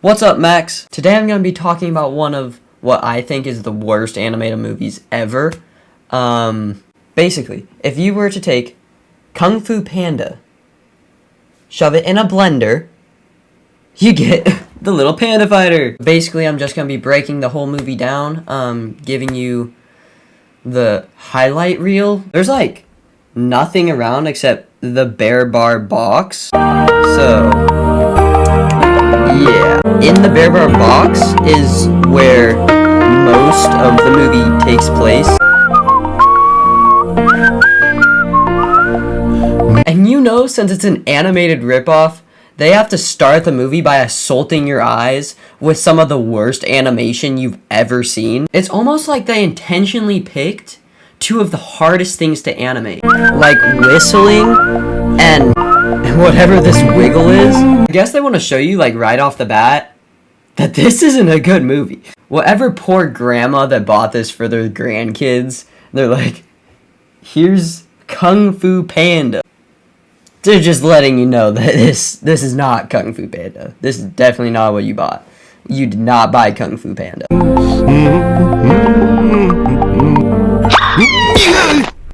What's up, Max? Today I'm going to be talking about one of what I think is the worst animated movies ever. Basically, if you were to take Kung Fu Panda, shove it in a blender, you get the little panda fighter. Basically, I'm just going to be breaking the whole movie down, giving you the highlight reel. There's like nothing around except the bear bar box. So yeah, in the bear bar box is where most of the movie takes place. And you know, since it's an animated ripoff, they have to start the movie by assaulting your eyes with some of the worst animation you've ever seen. It's almost like they intentionally picked two of the hardest things to animate, like whistling and whatever this wiggle is. I guess they want to show you, like, right off the bat that this isn't a good movie. Whatever poor grandma that bought this for their grandkids, they're like, here's Kung Fu Panda. They're just letting you know that this is not Kung Fu Panda. This is definitely not what you bought. You did not buy Kung Fu Panda.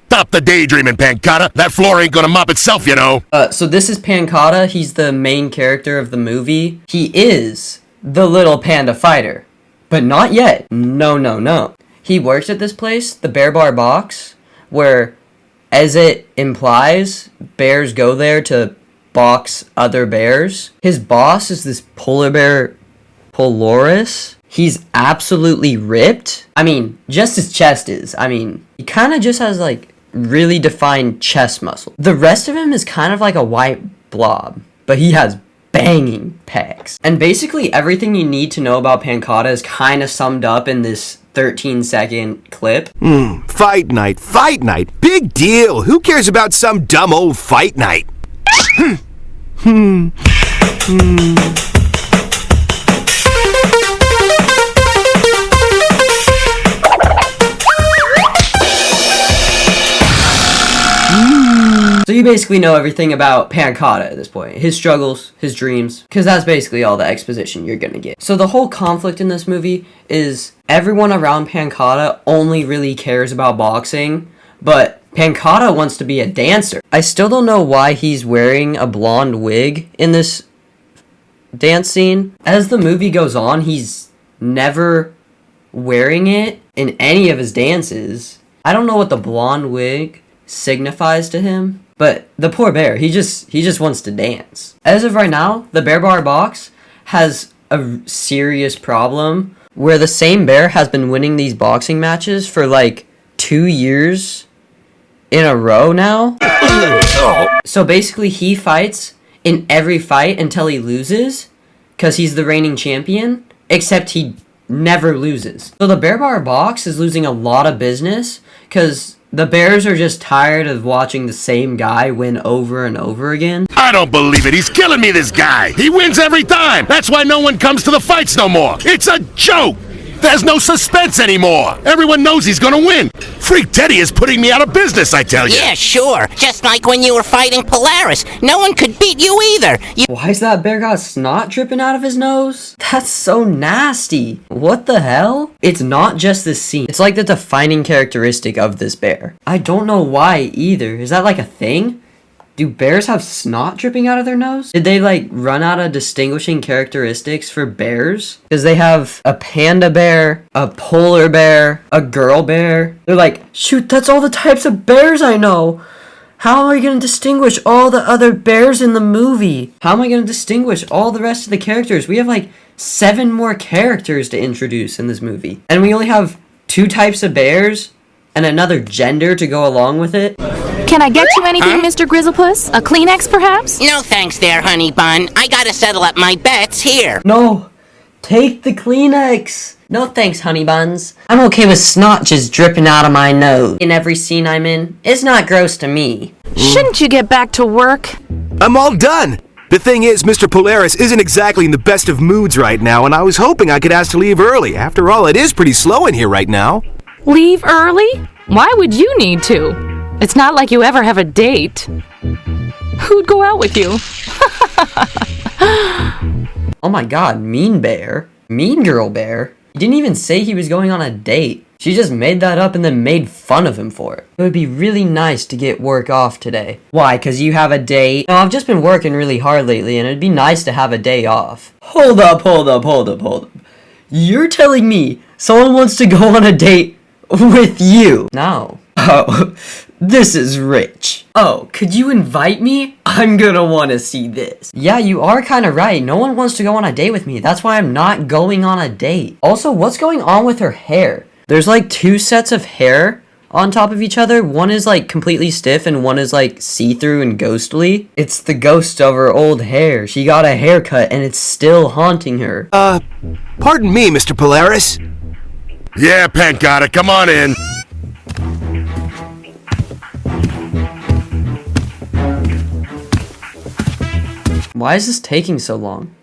Stop the daydreaming, Pancata. That floor ain't gonna mop itself, you know. So this is Pancata. He's the main character of the movie. He is the little panda fighter. But not yet. No. He works at this place, the Bear Bar Box, where, as it implies, bears go there to box other bears. His boss is this polar bear, Polaris. He's absolutely ripped. I mean, just his chest is. I mean, he kind of just has, like, really defined chest muscle. The rest of him is kind of like a white blob, but he has banging pecs. And basically everything you need to know about Pancata is kind of summed up in this 13-second clip. Fight night. Big deal. Who cares about some dumb old fight night? So you basically know everything about Pancata at this point. His struggles, his dreams, because that's basically all the exposition you're gonna get. So the whole conflict in this movie is everyone around Pancata only really cares about boxing, but Pancata wants to be a dancer. I still don't know why he's wearing a blonde wig in this dance scene. As the movie goes on, he's never wearing it in any of his dances. I don't know what the blonde wig signifies to him, but the poor bear, he just wants to dance. As of right now, the Bear Bar Box has a serious problem where the same bear has been winning these boxing matches for like 2 years in a row now. So basically he fights in every fight until he loses, because he's the reigning champion, except he never loses. So the Bear Bar Box is losing a lot of business because the bears are just tired of watching the same guy win over and over again. I don't believe it. He's killing me, this guy. He wins every time. That's why no one comes to the fights no more. It's a joke. There's no suspense anymore. Everyone knows he's gonna win. Freak Teddy is putting me out of business, I tell you. Yeah, sure. Just like when you were fighting Polaris. No one could beat you either. Why is that bear got snot dripping out of his nose? That's so nasty. What the hell? It's not just this scene. It's like the defining characteristic of this bear. I don't know why either. Is that like a thing? Do bears have snot dripping out of their nose? Did they, like, run out of distinguishing characteristics for bears? Because they have a panda bear, a polar bear, a girl bear. They're like, shoot, that's all the types of bears I know. How am I going to distinguish all the other bears in the movie? How am I going to distinguish all the rest of the characters? We have, like, 7 more characters to introduce in this movie. And we only have 2 types of bears and another gender to go along with it. Can I get you anything, Mr. Grizzlepuss? A Kleenex, perhaps? No thanks there, honey bun. I gotta settle up my bets here. No, take the Kleenex. No thanks, honey buns. I'm okay with snot just dripping out of my nose in every scene I'm in. It's not gross to me. Shouldn't you get back to work? I'm all done. The thing is, Mr. Polaris isn't exactly in the best of moods right now, and I was hoping I could ask to leave early. After all, it is pretty slow in here right now. Leave early? Why would you need to? It's not like you ever have a date. Who'd go out with you? Oh my god, mean bear? Mean girl bear? He didn't even say he was going on a date. She just made that up and then made fun of him for it. It would be really nice to get work off today. Why? Because you have a date? No, I've just been working really hard lately and it'd be nice to have a day off. Hold up. You're telling me someone wants to go on a date with you? No. Oh, this is rich. Oh, could you invite me? I'm gonna want to see this. Yeah, you are kind of right. No one wants to go on a date with me. That's why I'm not going on a date. Also, what's going on with her hair? There's like 2 sets of hair on top of each other. One is like completely stiff and one is like see-through and ghostly. It's the ghost of her old hair. She got a haircut and it's still haunting her. Pardon me, Mr. Polaris. Yeah, Panda, come on in. Why is this taking so long?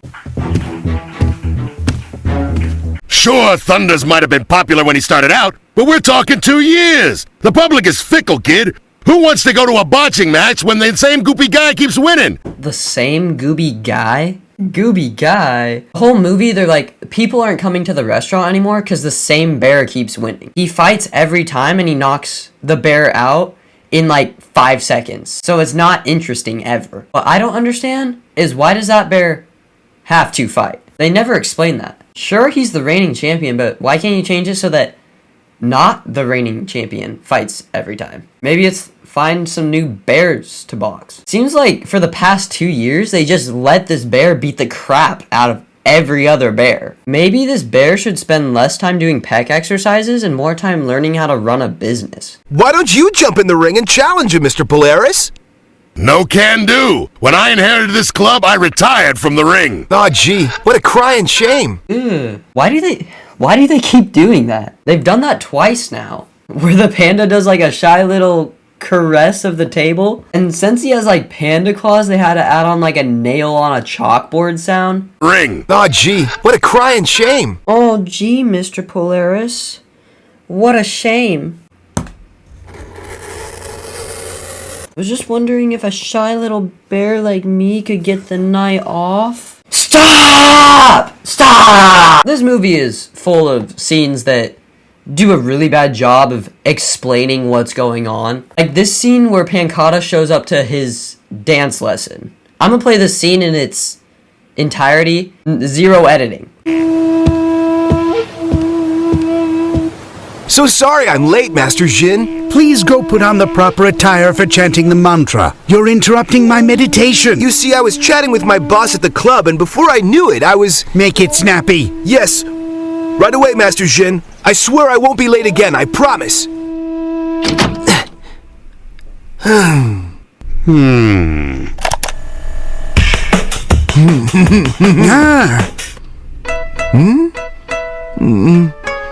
Sure, Thunders might have been popular when he started out, but we're talking 2 years. The public is fickle, kid. Who wants to go to a boxing match when the same goopy guy keeps winning? The same gooby guy? Gooby guy? The whole movie, they're like, people aren't coming to the restaurant anymore because the same bear keeps winning. He fights every time and he knocks the bear out in like 5 seconds. So it's not interesting ever. What I don't understand is why does that bear have to fight? They never explain that. Sure, he's the reigning champion, but why can't you change it so that not the reigning champion fights every time? Maybe it's find some new bears to box. Seems like for the past 2 years, they just let this bear beat the crap out of every other bear. Maybe this bear should spend less time doing pec exercises and more time learning how to run a business. Why don't you jump in the ring and challenge him, Mr. Polaris? No can do. When I inherited this club, I retired from the ring. Aw, gee, what a crying shame. Why do they keep doing that? They've done that twice now. Where the panda does like a shy little caress of the table. And since he has like panda claws, they had to add on like a nail on a chalkboard sound. Ring. Aw, gee, what a crying shame. Oh, gee, Mr. Polaris. What a shame. I was just wondering if a shy little bear like me could get the night off. Stop! Stop! This movie is full of scenes that do a really bad job of explaining what's going on. Like this scene where Panda shows up to his dance lesson. I'm gonna play this scene in its entirety, 0 editing. So sorry I'm late, Master Jin. Please go put on the proper attire for chanting the mantra. You're interrupting my meditation. You see, I was chatting with my boss at the club, and before I knew it, I was... Make it snappy. Yes. Right away, Master Jin. I swear I won't be late again, I promise.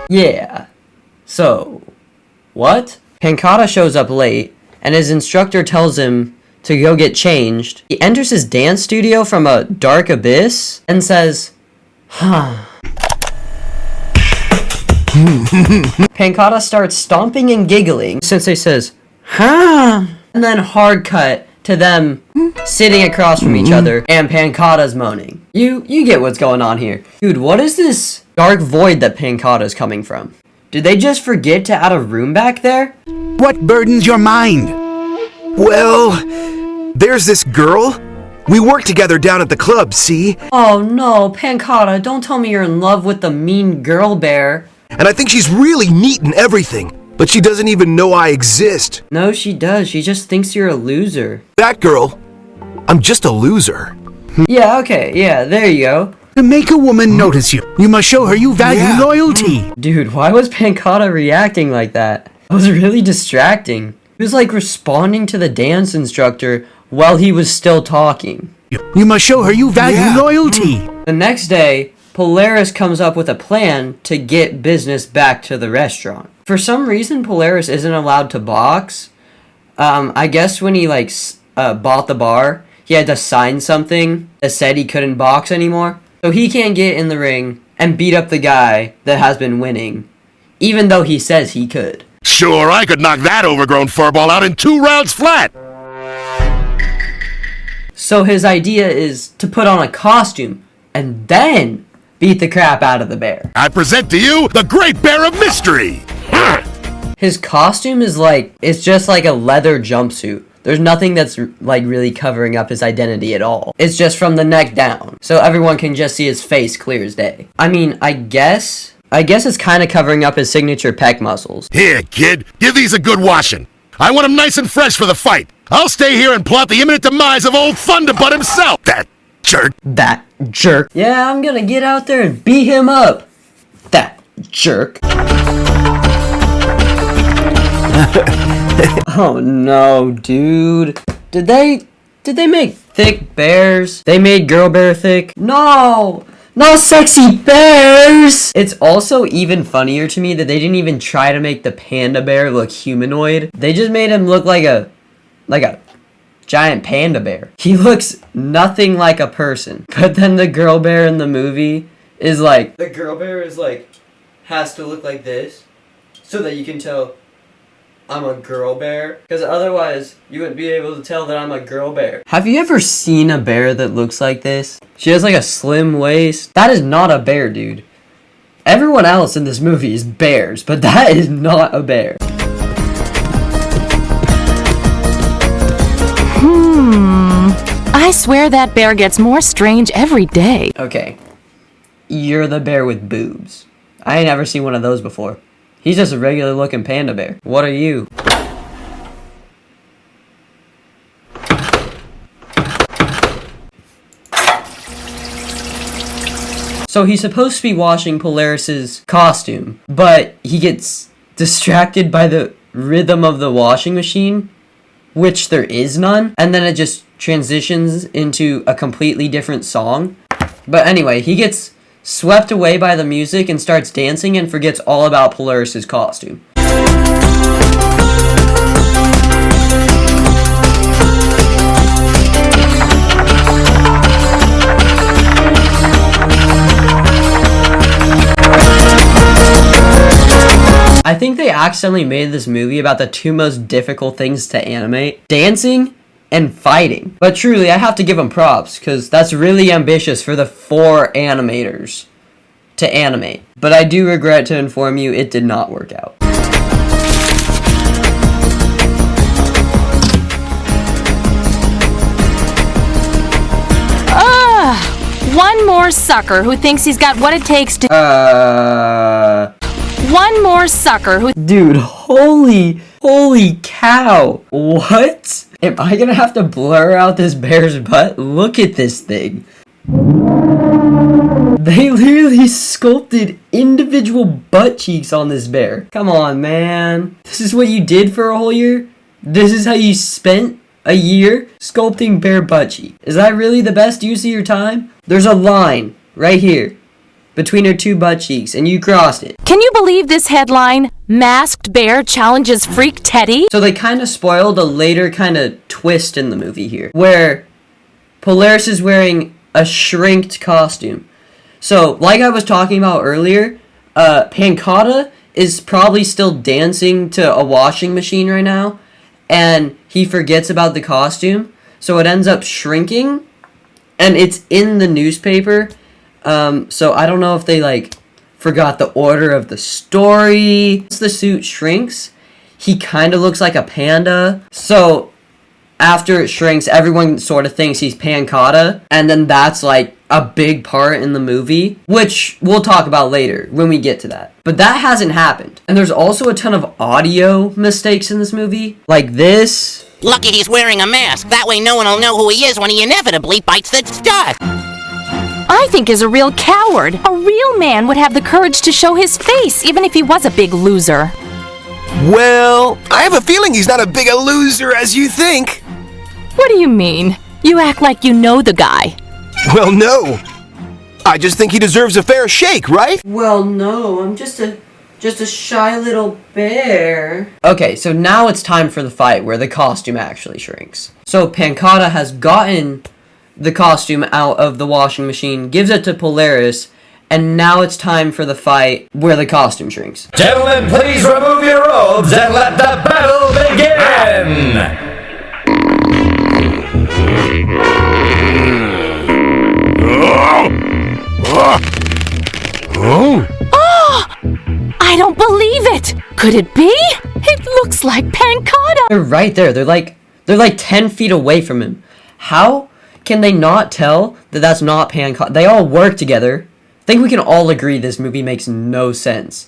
Yeah. So, what? Panda shows up late, and his instructor tells him to go get changed. He enters his dance studio from a dark abyss and says, Panda starts stomping and giggling. Sensei says, and then hard cut to them sitting across from each other, and Panda's moaning. You get what's going on here. Dude, what is this dark void that Panda's coming from? Did they just forget to add a room back there? What burdens your mind? Well, there's this girl. We work together down at the club, see? Oh no, Panda, don't tell me you're in love with the mean girl bear. And I think she's really neat and everything, but she doesn't even know I exist. No, she does. She just thinks you're a loser. That girl, I'm just a loser. Yeah, okay, yeah, there you go. To make a woman notice you, you must show her you value loyalty. Dude, why was Panda reacting like that? It was really distracting. He was like responding to the dance instructor while he was still talking. You must show her you value loyalty. The next day, Polaris comes up with a plan to get business back to the restaurant. For some reason, Polaris isn't allowed to box. I guess when he bought the bar, he had to sign something that said he couldn't box anymore. So he can't get in the ring and beat up the guy that has been winning, even though he says he could. Sure, I could knock that overgrown furball out in 2 rounds flat. So his idea is to put on a costume and then beat the crap out of the bear. I present to you the Great Bear of Mystery. His costume is it's just like a leather jumpsuit. There's nothing that's really covering up his identity at all. It's just from the neck down, so everyone can just see his face clear as day. I mean, I guess it's kind of covering up his signature pec muscles. Here, kid, give these a good washing. I want them nice and fresh for the fight. I'll stay here and plot the imminent demise of old Thunderbutt himself. That jerk. That jerk. Yeah, I'm gonna get out there and beat him up. That jerk. Oh no, dude. Did they make thick bears? They made girl bear thick? No! Not sexy bears! It's also even funnier to me that they didn't even try to make the panda bear look humanoid. They just made him look like a giant panda bear. He looks nothing like a person. But then the girl bear in the movie is the girl bear is has to look like this so that you can tell I'm a girl bear, because otherwise you wouldn't be able to tell that I'm a girl bear. Have you ever seen a bear that looks like this? She has a slim waist. That is not a bear, dude. Everyone else in this movie is bears, but that is not a bear. I swear that bear gets more strange every day. Okay, you're the bear with boobs. I ain't never seen one of those before. He's just a regular looking panda bear. What are you? So he's supposed to be washing Polaris's costume, but he gets distracted by the rhythm of the washing machine, which there is none, and then it just transitions into a completely different song. But anyway, he gets swept away by the music and starts dancing and forgets all about Polaris's costume. I think they accidentally made this movie about the two most difficult things to animate: dancing and fighting. But truly, I have to give them props, because that's really ambitious for the 4 animators to animate. But I do regret to inform you, it did not work out. One more sucker who thinks he's got what it takes to... One more sucker who... Dude, holy cow. What? Am I gonna have to blur out this bear's butt? Look at this thing. They literally sculpted individual butt cheeks on this bear. Come on, man. This is what you did for a whole year? This is how you spent a year sculpting bear butt cheek? Is that really the best use of your time? There's a line right here between her 2 butt cheeks, and you crossed it. Can you believe this headline? Masked Bear challenges Freak Teddy? So they kind of spoiled a later kind of twist in the movie here, where Polaris is wearing a shrinked costume. So, like I was talking about earlier, Pancata is probably still dancing to a washing machine right now, and he forgets about the costume, so it ends up shrinking, and it's in the newspaper. So I don't know if they forgot the order of the story. Once the suit shrinks, he kind of looks like a panda. So after it shrinks, everyone sort of thinks he's Pancata, and then that's a big part in the movie, which we'll talk about later when we get to that. But that hasn't happened. And there's also a ton of audio mistakes in this movie, like this. Lucky he's wearing a mask. That way no one will know who he is when he inevitably bites the dust. I think is a real coward. A real man would have the courage to show his face, even if he was a big loser. Well, I have a feeling he's not as big a loser as you think. What do you mean? You act like you know the guy. Well, no. I just think he deserves a fair shake, right? Well, no, I'm just a shy little bear. Okay, so now it's time for the fight where the costume actually shrinks. So Pancata has gotten the costume out of the washing machine, gives it to Polaris, and now it's time for the fight where the costume shrinks. Gentlemen, please remove your robes and let the battle begin! I don't believe it! Could it be? It looks like Pancata! They're right there. They're like 10 feet away from him. How can they not tell that that's not Pancata? They all work together. I think we can all agree this movie makes no sense.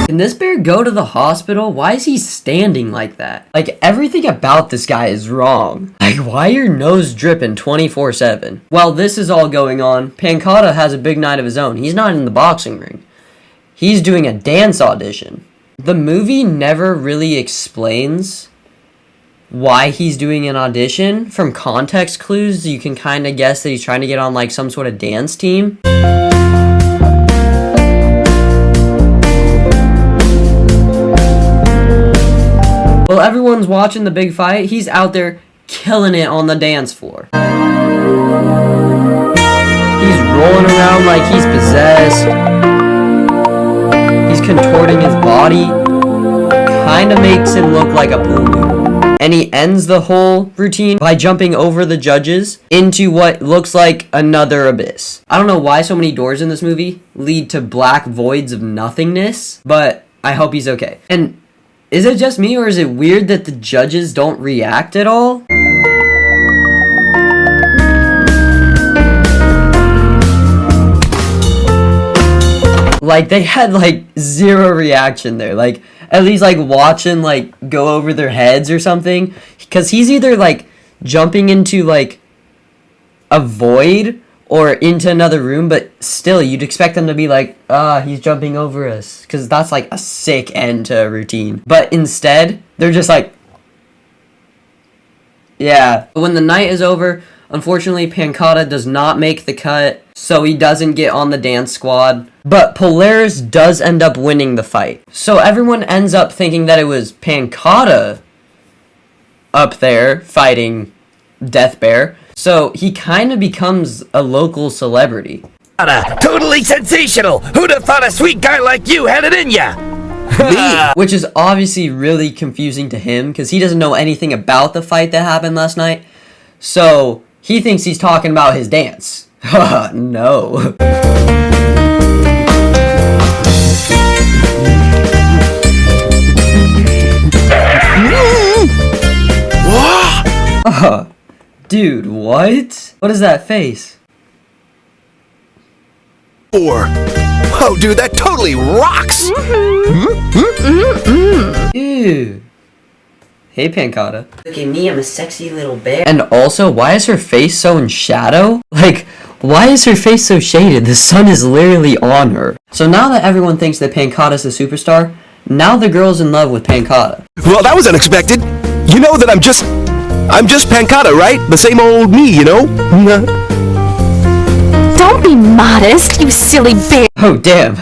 Can this bear go to the hospital? Why is he standing like that? Like, everything about this guy is wrong. Like, why your nose dripping 24/7? While this is all going on, Pancata has a big night of his own. He's not in the boxing ring. He's doing a dance audition. The movie never really explains why he's doing an audition. From context clues, you can kind of guess that he's trying to get on like some sort of dance team. While everyone's watching the big fight, he's out there killing it on the dance floor. He's rolling around like he's possessed. He's contorting his body. Kinda makes him look like a pool noodle. And he ends the whole routine by jumping over the judges into what looks like another abyss. I don't know why so many doors in this movie lead to black voids of nothingness, but I hope he's okay. And is it just me, or is it weird that the judges don't react at all? Like, they had, like, zero reaction there. Like, at least, like, watching, like, go over their heads or something. Because he's either, like, jumping into, like, a void or into another room, but still, you'd expect them to be like, he's jumping over us. Because that's, like, a sick end to a routine. But instead, they're just like, yeah. When the night is over, unfortunately, Pancata does not make the cut, so he doesn't get on the dance squad. But Polaris does end up winning the fight. So everyone ends up thinking that it was Pancata up there fighting Death Bear. So he kind of becomes a local celebrity. Totally sensational! Who'd have thought a sweet guy like you had it in ya? Which is obviously really confusing to him, because he doesn't know anything about the fight that happened last night. So he thinks he's talking about his dance. No. Dude, what? What is that face? Oh, dude, that totally rocks! Ew. Hey, Pancata. Look at me, I'm a sexy little bear. And also, why is her face so in shadow? Like, why is her face so shaded? The sun is literally on her. So now that everyone thinks that Pancata's the superstar, now the girl's in love with Pancata. Well, that was unexpected. You know that I'm just Pancata, right? The same old me, you know? Don't be modest, you silly bear. Oh, damn.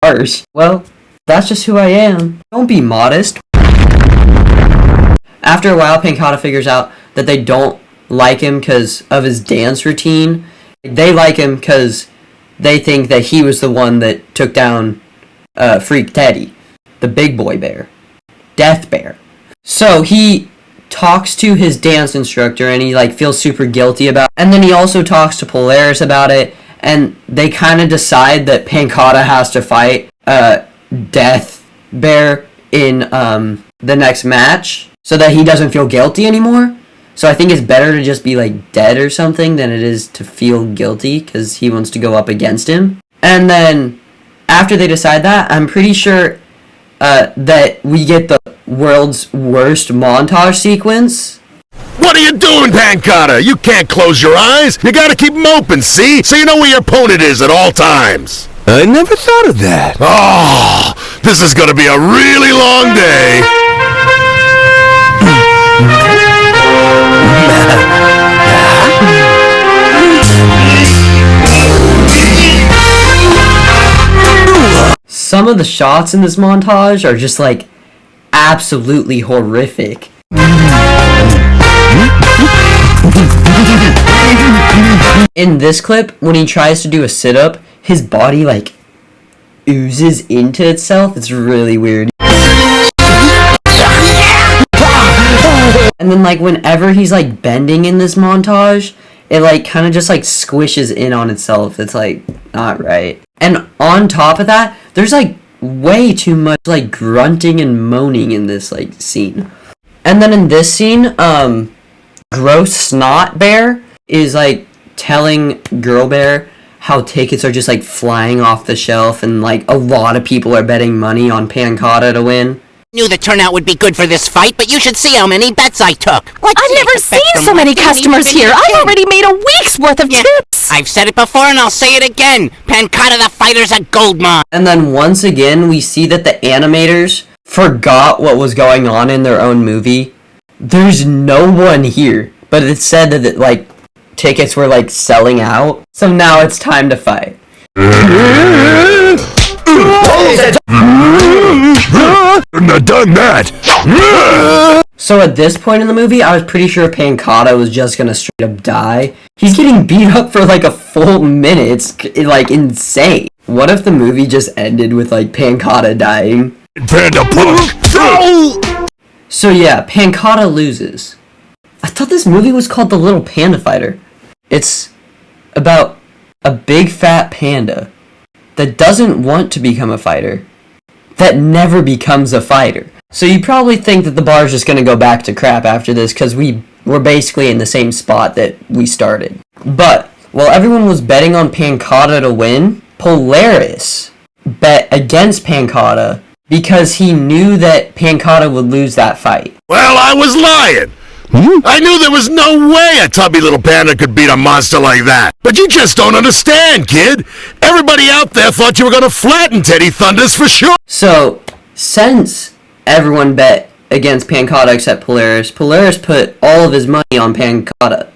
Harsh. Well, that's just who I am. Don't be modest. After a while, Pancata figures out that they don't like him because of his dance routine. They like him because they think that he was the one that took down Freak Teddy, the big boy bear, Death Bear. So he talks to his dance instructor and he like feels super guilty about it. And then he also talks to Polaris about it, and they kind of decide that Pancata has to fight Death Bear in the next match so that he doesn't feel guilty anymore. So I think it's better to just be like dead or something than it is to feel guilty, because he wants to go up against him. And then after they decide that, I'm pretty sure that we get the world's worst montage sequence. What are you doing, Pancata? You can't close your eyes. You gotta keep them open, see? So you know where your opponent is at all times. I never thought of that. Oh, this is gonna be a really long day. Some of the shots in this montage are just like absolutely horrific. In this clip, when he tries to do a sit-up, his body like oozes into itself. It's really weird. And then like whenever he's like bending in this montage, it like kind of just like squishes in on itself. It's like not right. And on top of that, there's like way too much like grunting and moaning in this like scene. And then in this scene, Gross Snot Bear is like telling Girl Bear how tickets are just like flying off the shelf, and like a lot of people are betting money on Pancata to win. Knew the turnout would be good for this fight, but you should see how many bets I took. I've never seen so many customers here. I've already made a week's worth of tips. I've said it before and I'll say it again. Pancata the fighter's a gold mine. And then once again, we see that the animators forgot what was going on in their own movie. There's no one here, but it said that like tickets were like selling out. So now it's time to fight. Couldn't have done that. So at this point in the movie, I was pretty sure Pancata was just gonna straight up die. He's getting beat up for like a full minute. It's like insane. What if the movie just ended with like Pancata dying? Panda punk. So yeah, Pancata loses. I thought this movie was called The Little Panda Fighter. It's about a big fat panda that doesn't want to become a fighter, that never becomes a fighter. So you probably think that the bar is just going to go back to crap after this, because we're basically in the same spot that we started. But while everyone was betting on Pancata to win, Polaris bet against Pancata because he knew that Pancata would lose that fight. Well, I was lying. I knew there was no way a tubby little panda could beat a monster like that. But you just don't understand, kid. Everybody out there thought you were going to flatten Teddy Thunders for sure. So, since everyone bet against Pancata except Polaris, Polaris put all of his money on Pancata.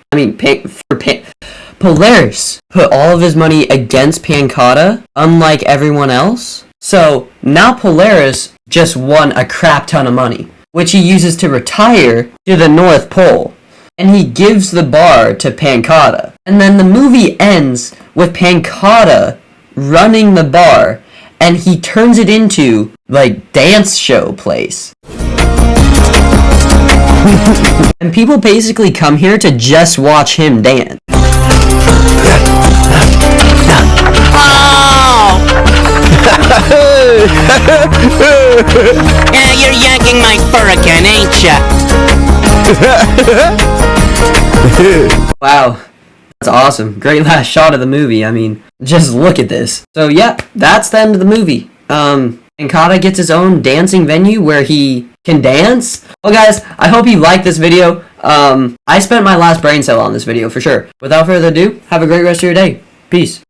Polaris put all of his money against Pancata, unlike everyone else. So, now Polaris just won a crap ton of money, which he uses to retire to the North Pole. And he gives the bar to Pancata. And then the movie ends with Pancata running the bar, and he turns it into, like, dance show place. And people basically come here to just watch him dance. Yeah, you're yanking my fur again, ain't ya? Wow, that's awesome. Great last shot of the movie. I mean, just look at this. So yeah, that's the end of the movie. Pancata gets his own dancing venue where he can dance. Well guys, I hope you liked this video. I spent my last brain cell on this video for sure. Without further ado, have a great rest of your day. Peace.